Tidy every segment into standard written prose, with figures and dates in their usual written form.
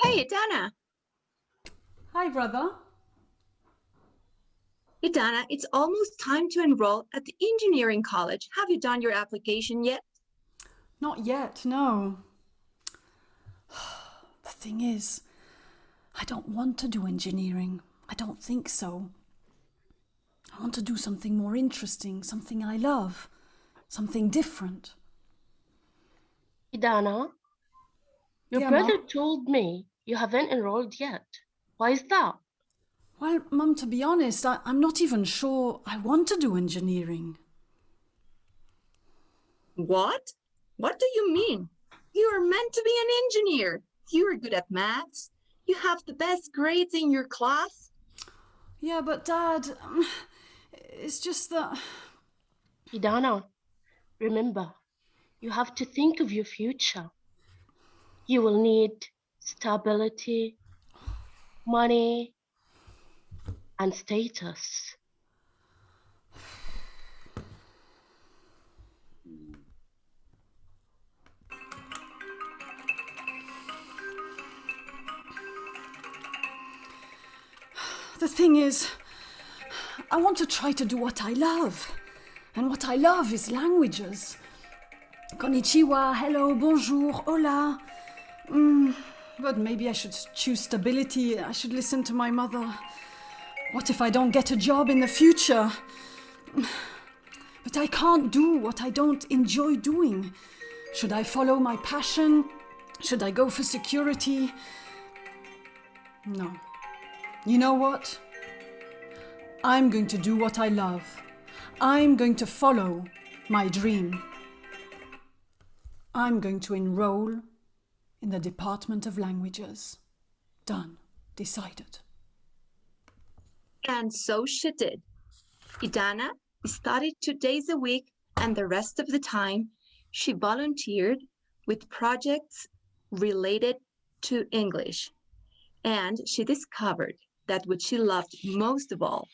Hey, Dana. Hi, brother. Hey, Dana, it's almost time to enroll at the engineering college. Have you done your application yet? Not yet, no. The thing is, I don't want to do engineering. I don't think so. I want to do something more interesting, something I love, something different. Idana, your Yeah, Mum. brother told me you haven't enrolled yet. Why is that? Well, Mum, to be honest, I'm not even sure I want to do engineering. What? What do you mean? You are meant to be an engineer. You are good at maths. You have the best grades in your class. Yeah, but Dad, it's just that. Idana, remember, you have to think of your future. You will need stability, money, and status. The thing is, I want to try to do what I love. And what I love is languages. Konnichiwa, hello, bonjour, hola. But maybe I should choose stability. I should listen to my mother. What if I don't get a job in the future? But I can't do what I don't enjoy doing. Should I follow my passion? Should I go for security? No. You know what? I'm going to do what I love. I'm going to follow my dream. I'm going to enroll in the Department of Languages. Done. Decided. And so she did. Idana studied 2 days a week, and the rest of the time she volunteered with projects related to English. And she discovered that what she loved most of all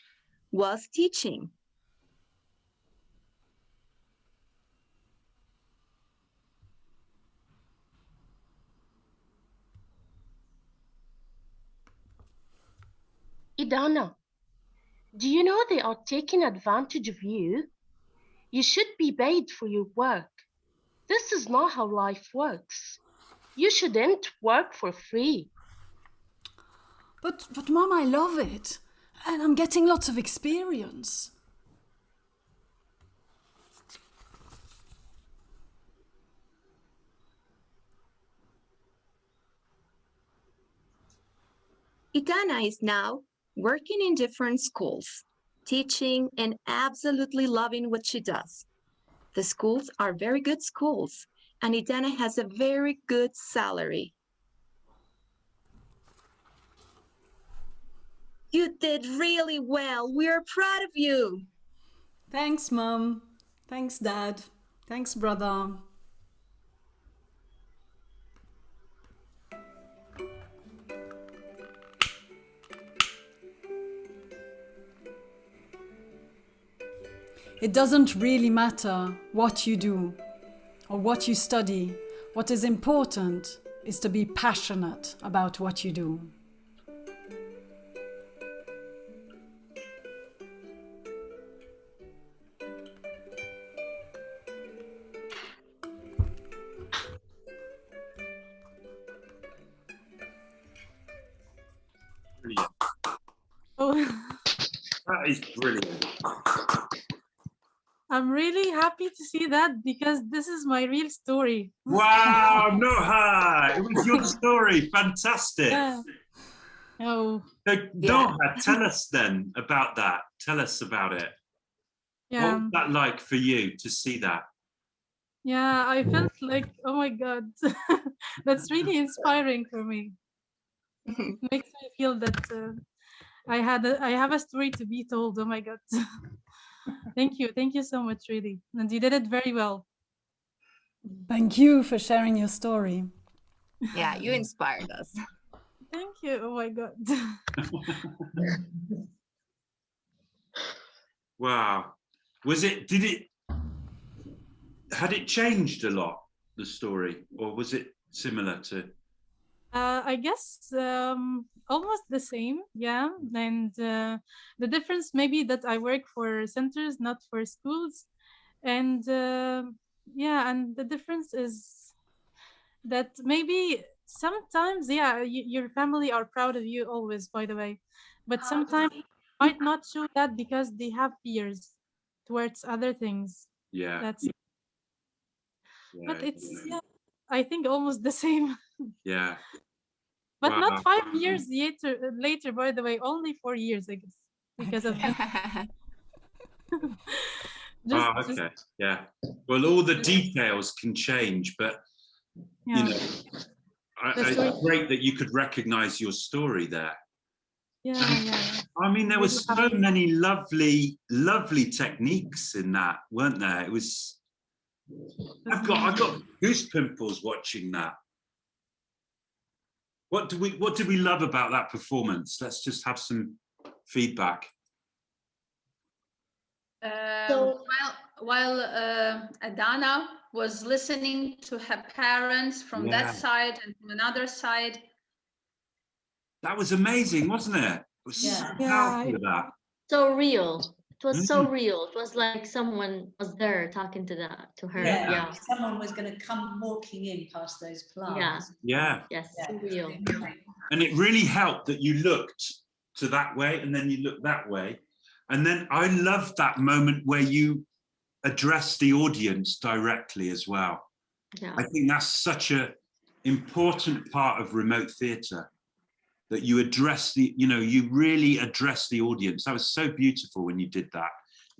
was teaching. Idana, do you know they are taking advantage of you? You should be paid for your work. This is not how life works. You shouldn't work for free. But Mom, I love it. And I'm getting lots of experience. Idana is now working in different schools, teaching and absolutely loving what she does. The schools are very good schools, and Idana has a very good salary. You did really well. We are proud of you. Thanks, Mum. Thanks, Dad. Thanks, brother. It doesn't really matter what you do or what you study. What is important is to be passionate about what you do. Brilliant. Oh, That is brilliant. I'm really happy to see that because this is my real story. Wow, Noha, it was your story. Fantastic. Yeah. Oh, So, Yeah. Noha, tell us then about that. Tell us about it. What yeah. was that like for you to see that? Yeah, I felt like, oh my God, that's really inspiring for me. It makes me feel that I have a story to be told. Oh my God. Thank you so much, really. And you did it very well. Thank you for sharing your story. Yeah, you inspired us. Thank you. Oh my God. Wow. Had it changed a lot, the story, or was it similar to? I guess almost the same, yeah. And the difference maybe that I work for centers, not for schools. And yeah, and the difference is that maybe sometimes, yeah, your family are proud of you always, by the way. But sometimes might not show that because they have fears towards other things. Yeah. That's, but Yeah. it's, yeah, I think almost the same. Yeah. But not Wow. 5 years later, by the way, only 4 years, I guess, because of the just, Oh, okay. Yeah. Well, all the details can change, but yeah. you know, The story. it's great that you could recognize your story there. Yeah. I mean, there were Really so happy. many lovely techniques in that, weren't there? It was. I've got goose pimples watching that. What did we love about that performance? Let's just have some feedback. While Adana was listening to her parents from that side and from another side. That was amazing, wasn't it? It was so powerful, that. So real. It was so real. It was like someone was there talking to her. Yeah. Someone was going to come walking in past those plants. Yeah. Yes, so real. And it really helped that you looked to that way and then you looked that way. And then I loved that moment where you addressed the audience directly as well. Yeah. I think that's such an important part of remote theatre, that you address you really address the audience. That was so beautiful when you did that.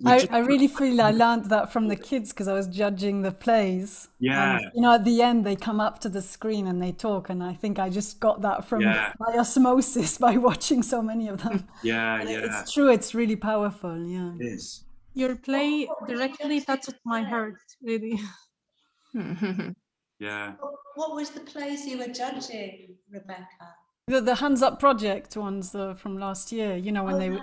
I really feel I learned that from the kids because I was judging the plays. Yeah. And, at the end they come up to the screen and they talk, and I think I just got that from by osmosis by watching so many of them. It's true. It's really powerful. Yeah. It is. Your play directly touched my heart, really. Yeah. What was the plays you were judging, Rebecca? The Hands Up Project ones from last year, when they were.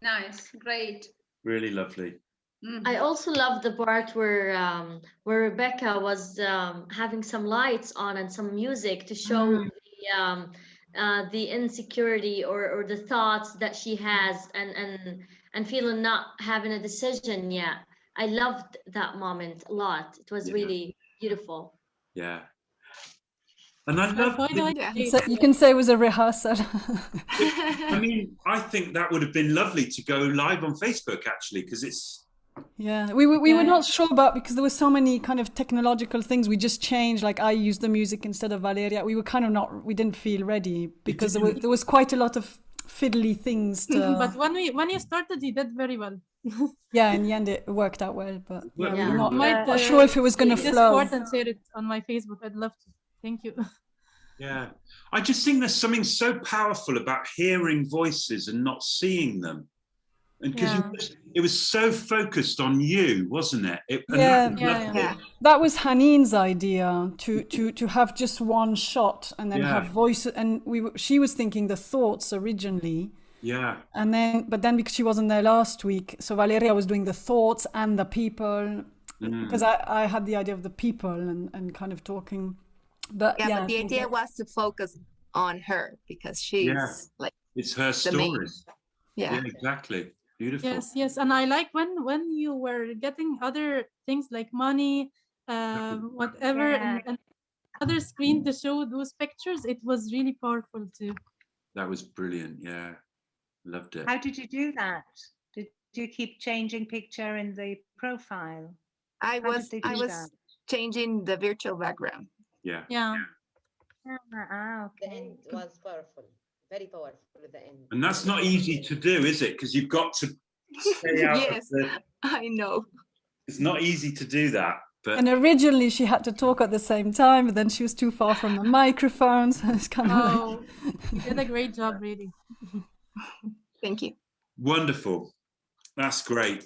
Nice, great. Really lovely. I also love the part where Rebecca was having some lights on and some music to show the insecurity or the thoughts that she has and feeling not having a decision yet. I loved that moment a lot. It was really beautiful. Yeah. And I love So you can say it was a rehearsal. I mean, I think that would have been lovely to go live on Facebook, actually, because it's... Yeah, we were not sure about, because there were so many kind of technological things. We just changed, like I used the music instead of Valeria. We were kind of we didn't feel ready because there was quite a lot of fiddly things. But when you started, you did very well. Yeah, in the end it worked out well, but Yeah. we're not sure if it was going to flow. Discord and share it on my Facebook. I'd love to. Thank you. Yeah, I just think there's something so powerful about hearing voices and not seeing them, and because it was so focused on you, wasn't it? That was Haneen's idea to have just one shot and then have voices, and she was thinking the thoughts originally. Yeah. But then because she wasn't there last week, so Valeria was doing the thoughts and the people, because I had the idea of the people and kind of talking. But but the idea was to focus on her because she's like, it's her story. Yeah, exactly. Beautiful. Yes, and I like when you were getting other things like money, whatever, and other screen to show those pictures. It was really powerful too. That was brilliant. Yeah, loved it. How did you do that? Did you keep changing picture in the profile? I was changing the virtual background. Yeah. Okay. The end was powerful, very powerful at the end. And that's not easy to do, is it? Because you've got to stay out. Yes, I know. It's not easy to do that. But... And originally she had to talk at the same time, but then she was too far from the microphone, so it's kind of you did a great job, really. Thank you. Wonderful. That's great.